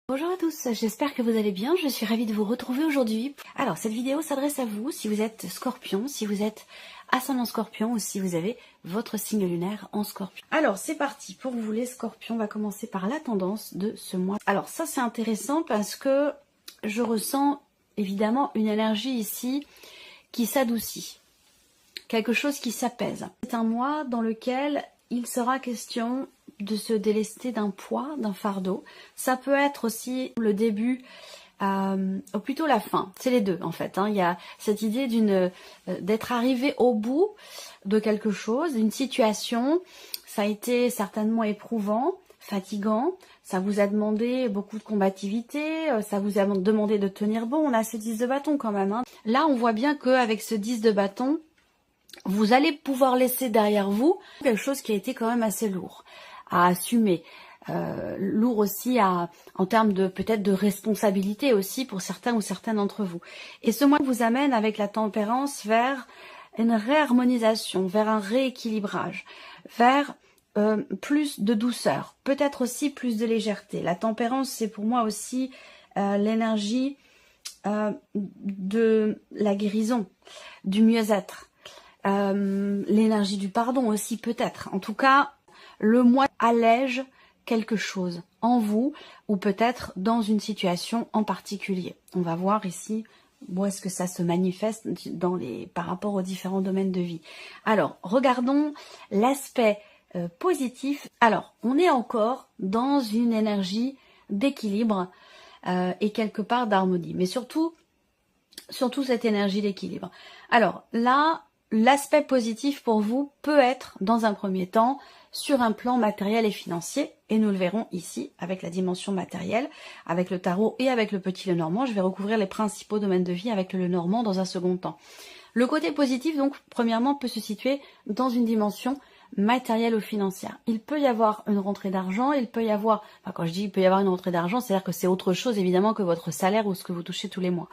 Bonjour à tous, j'espère que vous allez bien, je suis ravie de vous retrouver aujourd'hui. Alors cette vidéo s'adresse à vous si vous êtes Scorpion, si vous êtes ascendant Scorpion ou si vous avez votre signe lunaire en Scorpion. Alors c'est parti pour vous les Scorpions, on va commencer par la tendance de ce mois. Alors ça c'est intéressant parce que je ressens évidemment une énergie ici qui s'adoucit, quelque chose qui s'apaise. C'est un mois dans lequel il sera question de se délester d'un poids, d'un fardeau. Ça peut être aussi le début, ou plutôt la fin. C'est les deux en fait. Il y a cette idée d'être arrivé au bout de quelque chose, d'une situation. Ça a été certainement éprouvant, fatigant. Ça vous a demandé beaucoup de combativité. Ça vous a demandé de tenir bon. On a ce 10 de bâton quand même. Là, on voit bien qu'avec ce 10 de bâton, vous allez pouvoir laisser derrière vous quelque chose qui a été quand même assez lourd à assumer, lourd aussi en termes de peut-être de responsabilité aussi pour certains ou certaines d'entre vous. Et ce mois vous amène avec la tempérance vers une réharmonisation, vers un rééquilibrage, vers plus de douceur, peut-être aussi plus de légèreté. La tempérance, c'est pour moi aussi l'énergie de la guérison, du mieux-être, l'énergie du pardon aussi peut-être. En tout cas, le mois allège quelque chose en vous ou peut-être dans une situation en particulier. On va voir ici où est-ce que ça se manifeste par rapport aux différents domaines de vie. Alors, regardons l'aspect positif. Alors, on est encore dans une énergie d'équilibre et quelque part d'harmonie, mais surtout cette énergie d'équilibre. Alors là, l'aspect positif pour vous peut être, dans un premier temps, sur un plan matériel et financier, et nous le verrons ici avec la dimension matérielle, avec le tarot et avec le petit Lenormand. Je vais recouvrir les principaux domaines de vie avec le Lenormand dans un second temps. Le côté positif, donc, premièrement, peut se situer dans une dimension matérielle ou financière. Il peut y avoir une rentrée d'argent, il peut y avoir, enfin, quand je dis il peut y avoir une rentrée d'argent, c'est-à-dire que c'est autre chose évidemment que votre salaire ou ce que vous touchez tous les mois.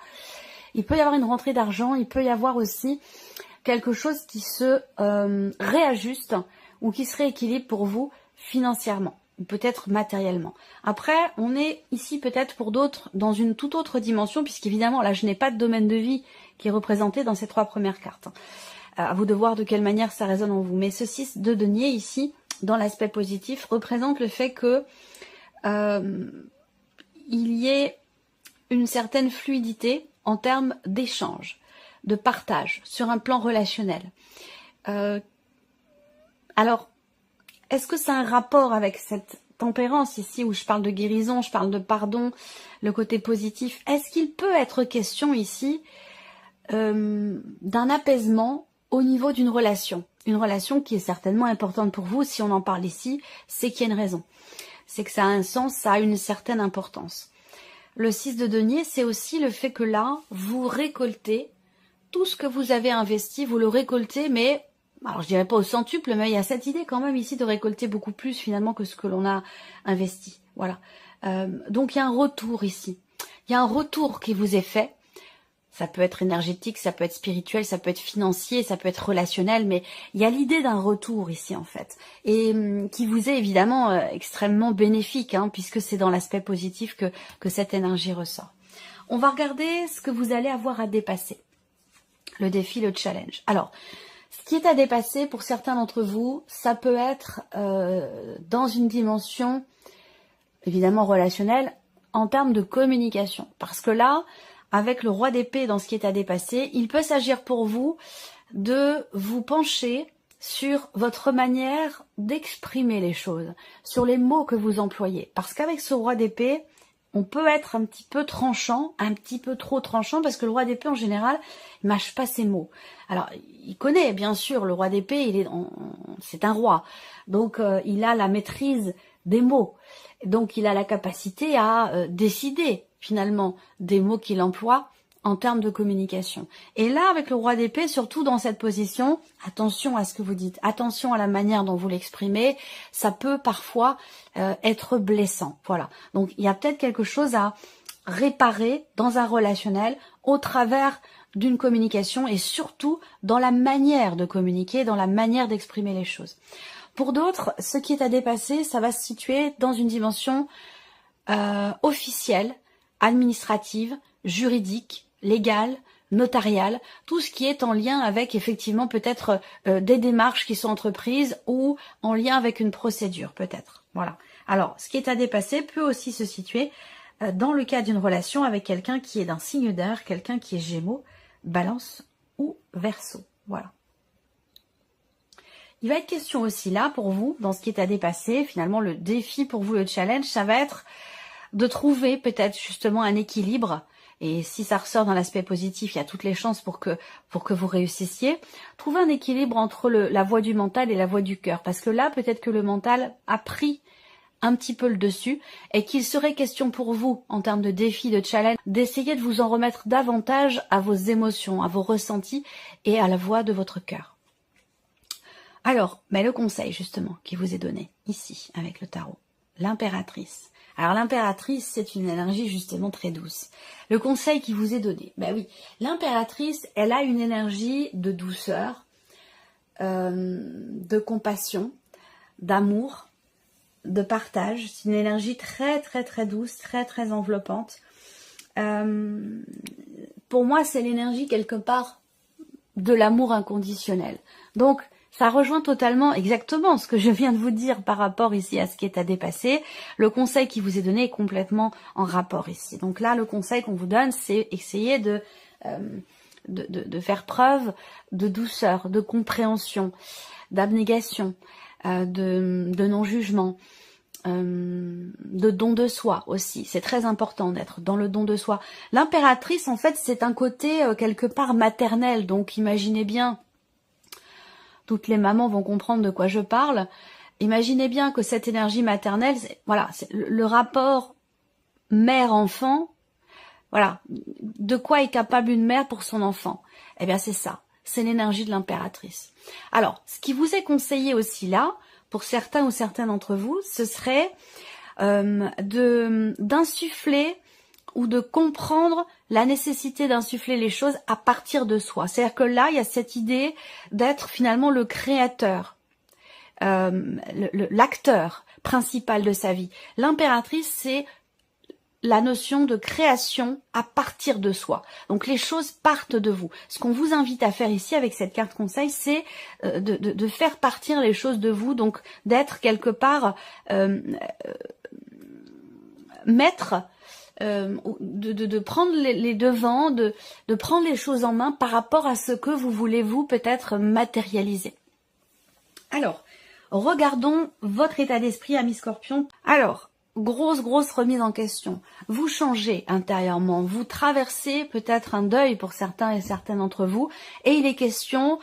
Il peut y avoir une rentrée d'argent, il peut y avoir aussi quelque chose qui se réajuste ou qui se rééquilibre pour vous financièrement, ou peut-être matériellement. Après, on est ici peut-être pour d'autres dans une toute autre dimension, puisqu'évidemment, là, je n'ai pas de domaine de vie qui est représenté dans ces trois premières cartes. À vous de voir de quelle manière ça résonne en vous. Mais ce 6 de denier, ici, dans l'aspect positif, représente le fait que il y ait une certaine fluidité en termes d'échange, de partage, sur un plan relationnel. Alors, est-ce que ça a un rapport avec cette tempérance ici, où je parle de guérison, je parle de pardon, le côté positif? Est-ce qu'il peut être question ici d'un apaisement au niveau d'une relation? Une relation qui est certainement importante pour vous, si on en parle ici, c'est qu'il y a une raison. C'est que ça a un sens, ça a une certaine importance. Le 6 de denier, c'est aussi le fait que là, vous récoltez tout ce que vous avez investi, vous le récoltez, mais, alors je dirais pas au centuple, mais il y a cette idée quand même ici de récolter beaucoup plus finalement que ce que l'on a investi. Voilà. Donc il y a un retour ici. Il y a un retour qui vous est fait. Ça peut être énergétique, ça peut être spirituel, ça peut être financier, ça peut être relationnel, mais il y a l'idée d'un retour ici en fait, et qui vous est évidemment extrêmement bénéfique, puisque c'est dans l'aspect positif que cette énergie ressort. On va regarder ce que vous allez avoir à dépasser, le défi, le challenge. Alors, ce qui est à dépasser pour certains d'entre vous, ça peut être dans une dimension évidemment relationnelle en termes de communication, parce que là, avec le roi d'épée dans ce qui est à dépasser, il peut s'agir pour vous de vous pencher sur votre manière d'exprimer les choses, sur les mots que vous employez. Parce qu'avec ce roi d'épée, on peut être un petit peu tranchant, un petit peu trop tranchant, parce que le roi d'épée, en général, il mâche pas ses mots. Alors, il connaît, bien sûr, le roi d'épée, c'est un roi. Donc, il a la maîtrise des mots. Donc, il a la capacité à décider, finalement, des mots qu'il emploie en termes de communication. Et là, avec le roi d'épée, surtout dans cette position, attention à ce que vous dites, attention à la manière dont vous l'exprimez, ça peut parfois être blessant. Voilà. Donc, il y a peut-être quelque chose à réparer dans un relationnel au travers d'une communication et surtout dans la manière de communiquer, dans la manière d'exprimer les choses. Pour d'autres, ce qui est à dépasser, ça va se situer dans une dimension officielle, administrative, juridique, légale, notariale, tout ce qui est en lien avec effectivement peut-être des démarches qui sont entreprises ou en lien avec une procédure peut-être. Voilà. Alors, ce qui est à dépasser peut aussi se situer dans le cas d'une relation avec quelqu'un qui est d'un signe d'air, quelqu'un qui est Gémeaux, Balance ou Verseau. Voilà. Il va être question aussi là pour vous, dans ce qui est à dépasser, finalement le défi pour vous, le challenge, ça va être de trouver peut-être justement un équilibre. Et si ça ressort dans l'aspect positif, il y a toutes les chances pour que vous réussissiez. Trouver un équilibre entre la voie du mental et la voie du cœur. Parce que là, peut-être que le mental a pris un petit peu le dessus et qu'il serait question pour vous, en termes de défi, de challenge, d'essayer de vous en remettre davantage à vos émotions, à vos ressentis et à la voix de votre cœur. Alors, mais le conseil justement qui vous est donné ici avec le tarot, l'impératrice. Alors l'impératrice, c'est une énergie justement très douce. Le conseil qui vous est donné, ben oui, l'impératrice, elle a une énergie de douceur, de compassion, d'amour, de partage. C'est une énergie très très très douce, très très enveloppante. Pour moi, c'est l'énergie quelque part de l'amour inconditionnel. Donc, ça rejoint totalement exactement ce que je viens de vous dire par rapport ici à ce qui est à dépasser. Le conseil qui vous est donné est complètement en rapport ici. Donc là, le conseil qu'on vous donne, c'est essayer de faire preuve de douceur, de compréhension, d'abnégation, de non-jugement, de don de soi aussi. C'est très important d'être dans le don de soi. L'impératrice, en fait, c'est un côté quelque part maternel. Donc imaginez bien, toutes les mamans vont comprendre de quoi je parle. Imaginez bien que cette énergie maternelle, voilà, c'est le rapport mère-enfant. Voilà, de quoi est capable une mère pour son enfant? Eh bien, c'est ça. C'est l'énergie de l'impératrice. Alors, ce qui vous est conseillé aussi là, pour certains ou certaines d'entre vous, ce serait d'insuffler ou de comprendre la nécessité d'insuffler les choses à partir de soi. C'est-à-dire que là, il y a cette idée d'être finalement le créateur, l'acteur principal de sa vie. L'impératrice, c'est la notion de création à partir de soi. Donc les choses partent de vous. Ce qu'on vous invite à faire ici avec cette carte conseil, c'est de faire partir les choses de vous, donc d'être quelque part maître, de prendre les devants, de prendre les choses en main par rapport à ce que vous voulez vous peut-être matérialiser. Alors, regardons votre état d'esprit, ami Scorpion. Alors, grosse remise en question. Vous changez intérieurement, vous traversez peut-être un deuil pour certains et certaines d'entre vous, et il est question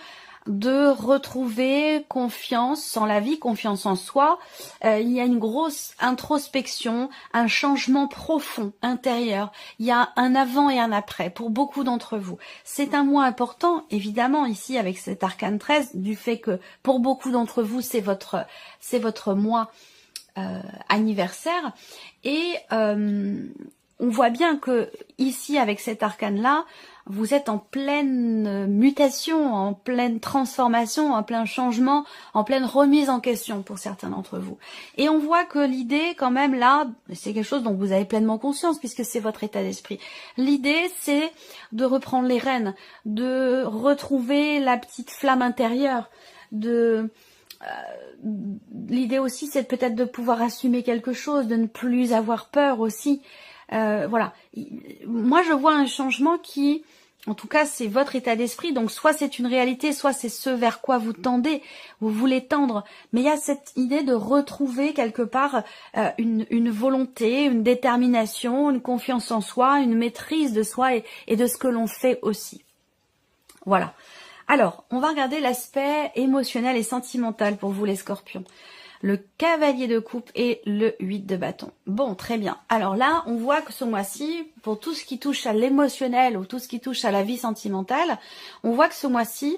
de retrouver confiance en la vie, confiance en soi. Il y a une grosse introspection, un changement profond intérieur. Il y a un avant et un après pour beaucoup d'entre vous. C'est un mois important, évidemment, ici avec cet arcane 13, du fait que pour beaucoup d'entre vous, c'est votre mois anniversaire. Et on voit bien que ici, avec cet arcane-là, vous êtes en pleine mutation, en pleine transformation, en plein changement, en pleine remise en question pour certains d'entre vous. Et on voit que l'idée, quand même, là, c'est quelque chose dont vous avez pleinement conscience, puisque c'est votre état d'esprit. L'idée, c'est de reprendre les rênes, de retrouver la petite flamme intérieure, l'idée aussi, c'est peut-être de pouvoir assumer quelque chose, de ne plus avoir peur aussi. Voilà. Moi, je vois un changement qui, en tout cas, c'est votre état d'esprit. Donc, soit c'est une réalité, soit c'est ce vers quoi vous tendez, vous voulez tendre. Mais il y a cette idée de retrouver quelque part une volonté, une détermination, une confiance en soi, une maîtrise de soi et de ce que l'on fait aussi. Voilà. Alors, on va regarder l'aspect émotionnel et sentimental pour vous les Scorpions. Le cavalier de coupe et le 8 de bâton. Bon, très bien. Alors là, on voit que ce mois-ci, pour tout ce qui touche à l'émotionnel ou tout ce qui touche à la vie sentimentale, on voit que ce mois-ci,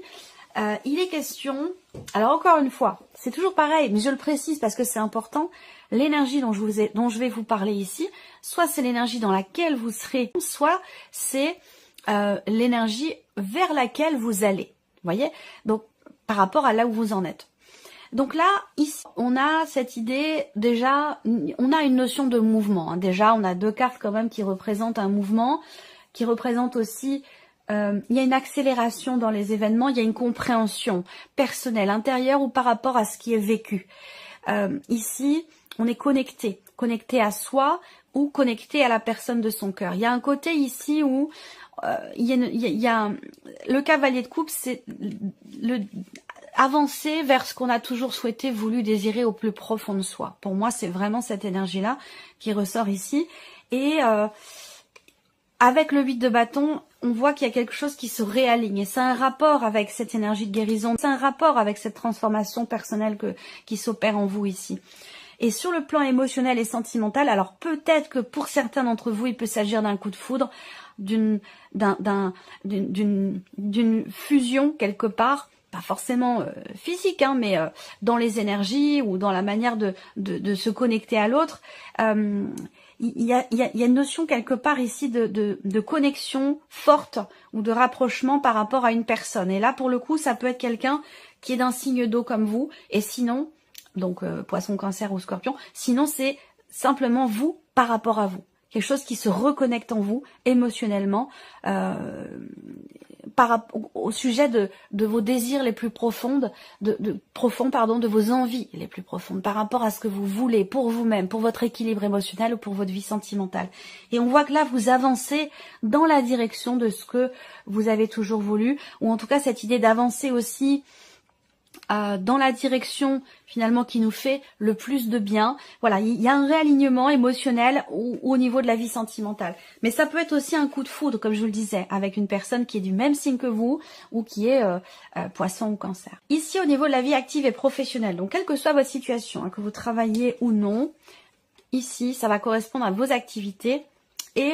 il est question... Alors encore une fois, c'est toujours pareil, mais je le précise parce que c'est important, l'énergie dont je vais vous parler ici, soit c'est l'énergie dans laquelle vous serez, soit c'est l'énergie vers laquelle vous allez. Vous voyez? Donc, par rapport à là où vous en êtes. Donc là, ici, on a cette idée, déjà, on a une notion de mouvement. Hein. Déjà, on a 2 cartes quand même qui représentent un mouvement, qui représentent aussi, il y a une accélération dans les événements, il y a une compréhension personnelle, intérieure ou par rapport à ce qui est vécu. Ici, on est connecté à soi ou connecté à la personne de son cœur. Il y a un côté ici où le cavalier de coupe, c'est avancer vers ce qu'on a toujours souhaité, voulu, désiré au plus profond de soi. Pour moi, c'est vraiment cette énergie-là qui ressort ici. Et avec le 8 de bâton, on voit qu'il y a quelque chose qui se réaligne. Et c'est un rapport avec cette énergie de guérison. C'est un rapport avec cette transformation personnelle qui s'opère en vous ici. Et sur le plan émotionnel et sentimental, alors peut-être que pour certains d'entre vous, il peut s'agir d'un coup de foudre, d'une fusion quelque part, pas forcément physique, hein, mais dans les énergies ou dans la manière de se connecter à l'autre. Il y a une notion quelque part ici de connexion forte ou de rapprochement par rapport à une personne. Et là, pour le coup, ça peut être quelqu'un qui est d'un signe d'eau comme vous. Et sinon, donc poisson, cancer ou scorpion, sinon c'est simplement vous par rapport à vous. Quelque chose qui se reconnecte en vous émotionnellement au sujet de vos désirs les plus profonds, de vos envies les plus profondes, par rapport à ce que vous voulez pour vous-même, pour votre équilibre émotionnel ou pour votre vie sentimentale. Et on voit que là, vous avancez dans la direction de ce que vous avez toujours voulu, ou en tout cas cette idée d'avancer aussi dans la direction finalement qui nous fait le plus de bien. Voilà, il y a un réalignement émotionnel au niveau de la vie sentimentale. Mais ça peut être aussi un coup de foudre, comme je vous le disais, avec une personne qui est du même signe que vous ou qui est poisson ou cancer. Ici, au niveau de la vie active et professionnelle, donc quelle que soit votre situation, hein, que vous travaillez ou non, ici, ça va correspondre à vos activités et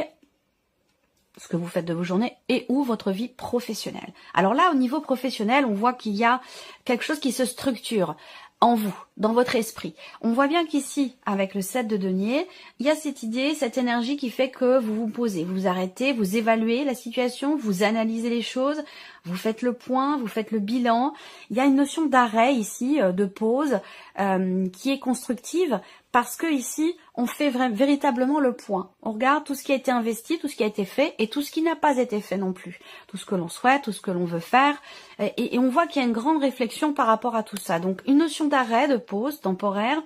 ce que vous faites de vos journées et ou votre vie professionnelle. Alors là, au niveau professionnel, on voit qu'il y a quelque chose qui se structure en vous, dans votre esprit. On voit bien qu'ici, avec le 7 de denier, il y a cette idée, cette énergie qui fait que vous vous posez, vous arrêtez, vous évaluez la situation, vous analysez les choses, vous faites le point, vous faites le bilan. Il y a une notion d'arrêt ici, de pause, qui est constructive, parce que ici, on fait véritablement le point. On regarde tout ce qui a été investi, tout ce qui a été fait et tout ce qui n'a pas été fait non plus. Tout ce que l'on souhaite, tout ce que l'on veut faire. Et on voit qu'il y a une grande réflexion par rapport à tout ça. Donc, une notion d'arrêt, de pause temporaire,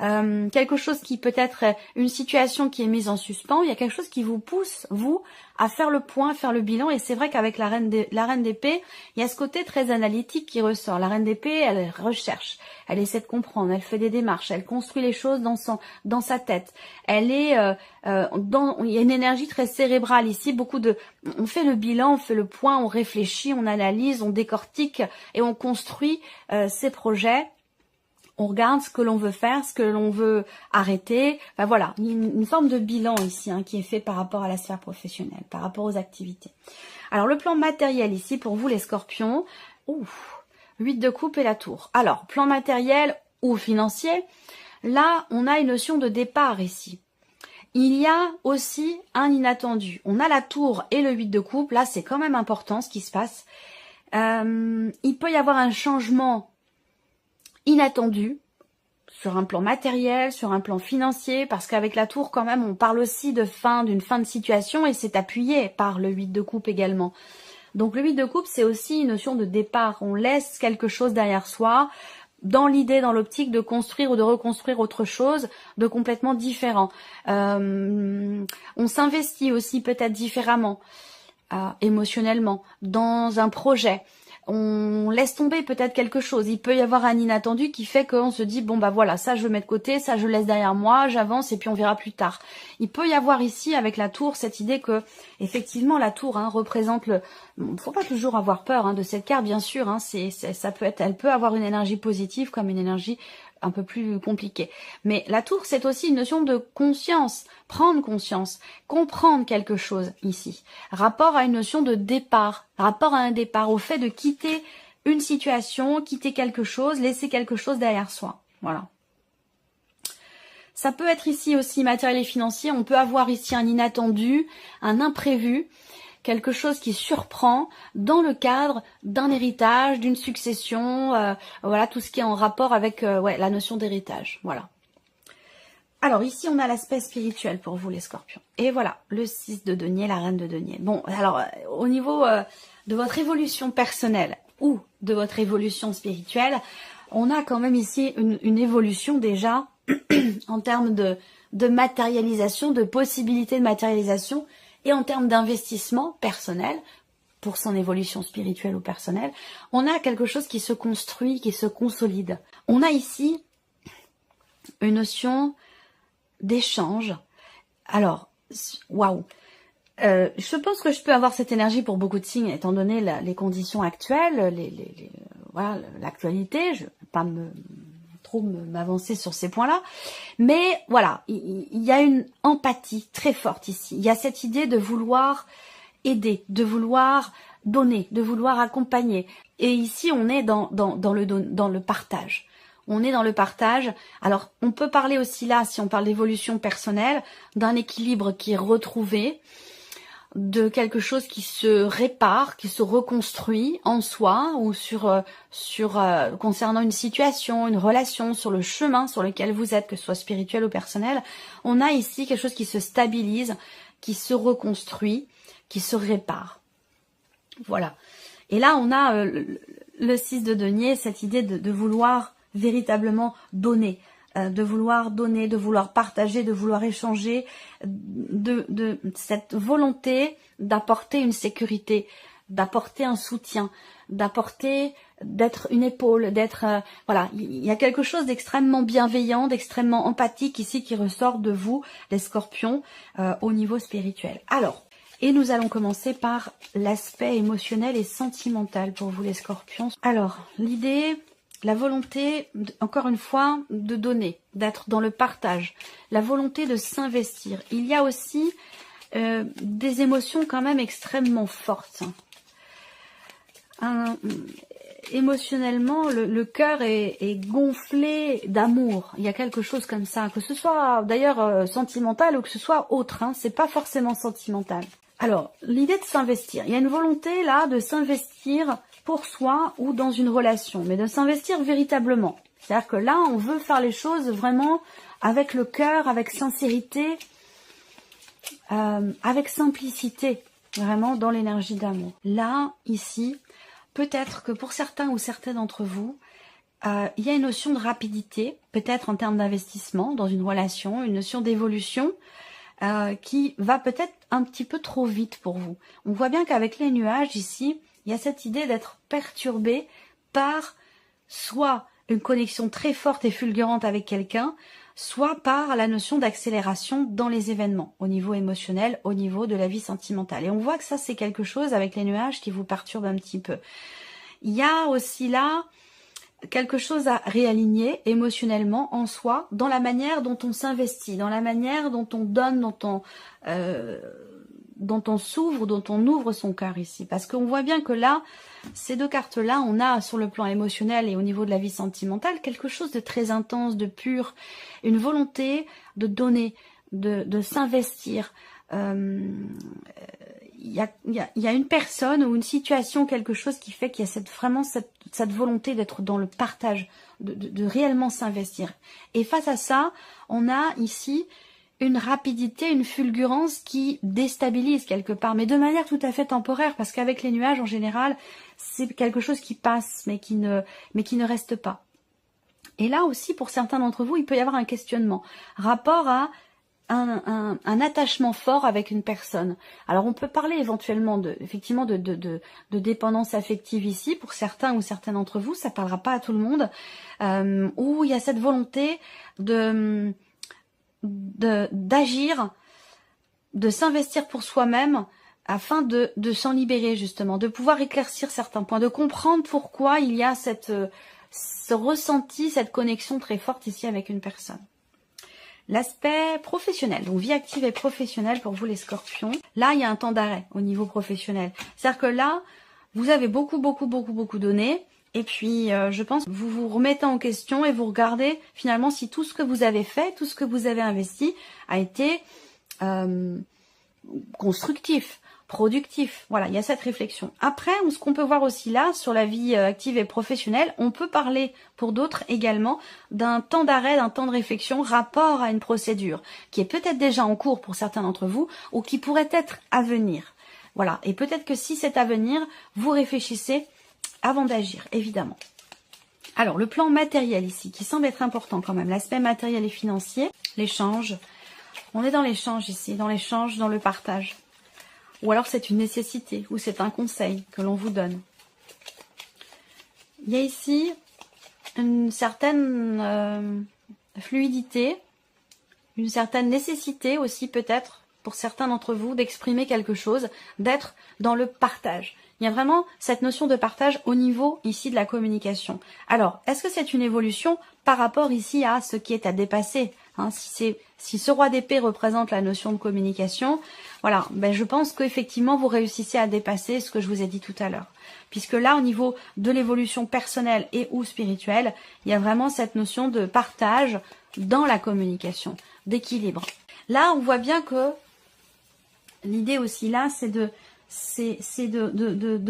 quelque chose qui peut être une situation qui est mise en suspens. Il y a quelque chose qui vous pousse, vous, à faire le point, à faire le bilan. Et c'est vrai qu'avec la reine d'épée, il y a ce côté très analytique qui ressort. La reine d'épée, elle recherche, elle essaie de comprendre, elle fait des démarches, elle construit les choses dans sa tête. Elle est il y a une énergie très cérébrale ici, on fait le bilan, on fait le point, on réfléchit, on analyse, on décortique et on construit ses projets. On regarde ce que l'on veut faire, ce que l'on veut arrêter. Enfin, voilà, une forme de bilan ici, hein, qui est fait par rapport à la sphère professionnelle, par rapport aux activités. Alors, le plan matériel ici, pour vous les scorpions, 8 de coupe et la tour. Alors, plan matériel ou financier, là, on a une notion de départ ici. Il y a aussi un inattendu. On a la tour et le 8 de coupe. Là, c'est quand même important ce qui se passe. Il peut y avoir un changement inattendu sur un plan matériel, sur un plan financier, parce qu'avec la tour, quand même, on parle aussi d'une fin de situation et c'est appuyé par le 8 de coupe également. Donc le 8 de coupe, c'est aussi une notion de départ. On laisse quelque chose derrière soi, dans l'idée, dans l'optique de construire ou de reconstruire autre chose de complètement différent. On s'investit aussi peut-être différemment, émotionnellement, dans un projet. On laisse tomber peut-être quelque chose. Il peut y avoir un inattendu qui fait qu'on se dit, bon bah voilà, ça je le mets de côté, ça je laisse derrière moi, j'avance et puis on verra plus tard. Il peut y avoir ici avec la tour cette idée que effectivement la tour représente faut pas toujours avoir peur de cette carte, bien sûr. Elle peut avoir une énergie positive comme une énergie un peu plus compliquée. Mais la tour, c'est aussi une notion de conscience, prendre conscience, comprendre quelque chose ici. Rapport à une notion de départ, rapport à un départ, au fait de quitter une situation, quitter quelque chose, laisser quelque chose derrière soi. Voilà. Ça peut être ici aussi matériel et financier. On peut avoir ici un inattendu, un imprévu, quelque chose qui surprend dans le cadre d'un héritage, d'une succession, voilà, tout ce qui est en rapport avec la notion d'héritage, voilà. Alors ici, on a l'aspect spirituel pour vous les scorpions. Et voilà, le 6 de denier, la reine de denier. Bon, alors, au niveau de votre évolution personnelle ou de votre évolution spirituelle, on a quand même ici une évolution déjà en termes de matérialisation, de possibilités de matérialisation et en termes d'investissement personnel pour son évolution spirituelle ou personnelle. On a quelque chose qui se construit, qui se consolide. On a ici une notion d'échange. Alors, waouh, je pense que je peux avoir cette énergie pour beaucoup de signes, étant donné les conditions actuelles, voilà, l'actualité. Je ne vais pas trop m'avancer sur ces points-là, mais voilà, il y a une empathie très forte ici. Il y a cette idée de vouloir aider, de vouloir donner, de vouloir accompagner. Et ici, on est dans le partage. On est dans le partage. Alors, on peut parler aussi là, si on parle d'évolution personnelle, d'un équilibre qui est retrouvé, de quelque chose qui se répare, qui se reconstruit en soi ou concernant une situation, une relation, sur le chemin sur lequel vous êtes, que ce soit spirituel ou personnel. On a ici quelque chose qui se stabilise, qui se reconstruit, qui se répare. Voilà. Et là, on a le 6 de denier, cette idée de vouloir véritablement donner, de vouloir donner, de vouloir partager, de vouloir échanger, de cette volonté d'apporter une sécurité, d'apporter un soutien, d'être une épaule, d'être voilà, il y a quelque chose d'extrêmement bienveillant, d'extrêmement empathique ici qui ressort de vous, les scorpions, au niveau spirituel. Alors, et nous allons commencer par l'aspect émotionnel et sentimental pour vous les scorpions. Alors, l'idée, la volonté, encore une fois, de donner, d'être dans le partage, la volonté de s'investir. Il y a aussi des émotions quand même extrêmement fortes. Émotionnellement, le cœur est gonflé d'amour. Il y a quelque chose comme ça, que ce soit d'ailleurs sentimental ou que ce soit autre, hein, c'est pas forcément sentimental. Alors, l'idée de s'investir, il y a une volonté là de s'investir pour soi ou dans une relation, mais de s'investir véritablement. C'est-à-dire que là, on veut faire les choses vraiment avec le cœur, avec sincérité, avec simplicité, vraiment dans l'énergie d'amour. Là, ici, peut-être que pour certains ou certaines d'entre vous, il y a une notion de rapidité, peut-être en termes d'investissement dans une relation, une notion d'évolution qui va peut-être un petit peu trop vite pour vous. On voit bien qu'avec les nuages ici, il y a cette idée d'être perturbé par soit une connexion très forte et fulgurante avec quelqu'un, soit par la notion d'accélération dans les événements, au niveau émotionnel, au niveau de la vie sentimentale. Et on voit que ça, c'est quelque chose avec les nuages qui vous perturbe un petit peu. Il y a aussi là quelque chose à réaligner émotionnellement en soi, dans la manière dont on s'investit, dans la manière dont on donne, dont on s'ouvre, dont on ouvre son cœur ici. Parce qu'on voit bien que là, ces deux cartes-là, on a sur le plan émotionnel et au niveau de la vie sentimentale, quelque chose de très intense, de pur, une volonté de donner, de s'investir. Il y a une personne ou une situation, quelque chose qui fait qu'il y a vraiment cette volonté d'être dans le partage, de réellement s'investir. Et face à ça, on a ici une rapidité, une fulgurance qui déstabilise quelque part, mais de manière tout à fait temporaire, parce qu'avec les nuages, en général, c'est quelque chose qui passe, mais qui ne reste pas. Et là aussi, pour certains d'entre vous, il peut y avoir un questionnement, rapport à un attachement fort avec une personne. Alors on peut parler éventuellement effectivement de dépendance affective ici, pour certains ou certaines d'entre vous, ça parlera pas à tout le monde, où il y a cette volonté d'agir, de s'investir pour soi-même afin de s'en libérer justement, de pouvoir éclaircir certains points, de comprendre pourquoi il y a ce ressenti, cette connexion très forte ici avec une personne. L'aspect professionnel, donc vie active et professionnelle pour vous les scorpions. Là, il y a un temps d'arrêt au niveau professionnel. C'est-à-dire que là, vous avez beaucoup donné. Et puis, je pense que vous vous remettez en question et vous regardez finalement si tout ce que vous avez fait, tout ce que vous avez investi a été constructif, productif. Voilà, il y a cette réflexion. Après, ce qu'on peut voir aussi là, sur la vie active et professionnelle, on peut parler pour d'autres également d'un temps d'arrêt, d'un temps de réflexion rapport à une procédure qui est peut-être déjà en cours pour certains d'entre vous ou qui pourrait être à venir. Voilà, et peut-être que si c'est à venir, vous réfléchissez avant d'agir, évidemment. Alors, le plan matériel ici, qui semble être important quand même, l'aspect matériel et financier, l'échange. On est dans l'échange ici, dans l'échange, dans le partage. Ou alors c'est une nécessité, ou c'est un conseil que l'on vous donne. Il y a ici une certaine fluidité, une certaine nécessité aussi peut-être, pour certains d'entre vous, d'exprimer quelque chose, d'être dans le partage. Il y a vraiment cette notion de partage au niveau ici de la communication. Alors, est-ce que c'est une évolution par rapport ici à ce qui est à dépasser, hein, si ce roi d'épée représente la notion de communication, voilà, ben je pense qu'effectivement vous réussissez à dépasser ce que je vous ai dit tout à l'heure. Puisque là, au niveau de l'évolution personnelle et ou spirituelle, il y a vraiment cette notion de partage dans la communication, d'équilibre. Là, on voit bien que l'idée aussi là, c'est de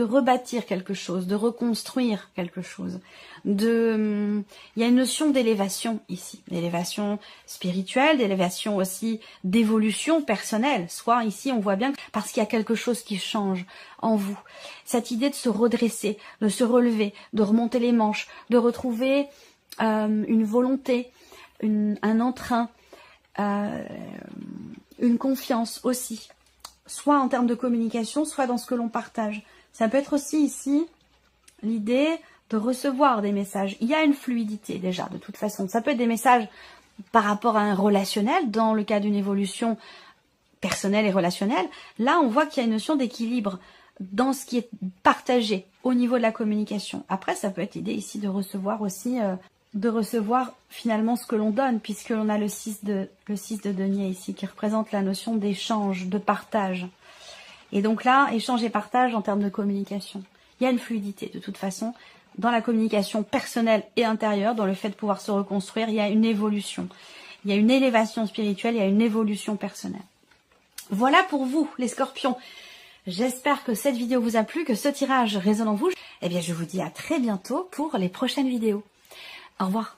rebâtir quelque chose, de reconstruire quelque chose. Il y a une notion d'élévation ici, d'élévation spirituelle, d'élévation aussi d'évolution personnelle. Soit ici, on voit bien parce qu'il y a quelque chose qui change en vous. Cette idée de se redresser, de se relever, de remonter les manches, de retrouver une volonté, un entrain, une confiance aussi. Soit en termes de communication, soit dans ce que l'on partage. Ça peut être aussi ici l'idée de recevoir des messages. Il y a une fluidité déjà, de toute façon. Ça peut être des messages par rapport à un relationnel, dans le cas d'une évolution personnelle et relationnelle. Là, on voit qu'il y a une notion d'équilibre dans ce qui est partagé au niveau de la communication. Après, ça peut être l'idée ici de recevoir aussi... de recevoir finalement ce que l'on donne, puisque l'on a le 6 de denier ici, qui représente la notion d'échange, de partage. Et donc là, échange et partage en termes de communication. Il y a une fluidité de toute façon, dans la communication personnelle et intérieure, dans le fait de pouvoir se reconstruire, il y a une évolution. Il y a une élévation spirituelle, il y a une évolution personnelle. Voilà pour vous, les scorpions. J'espère que cette vidéo vous a plu, que ce tirage résonne en vous. Eh bien, je vous dis à très bientôt pour les prochaines vidéos. Au revoir.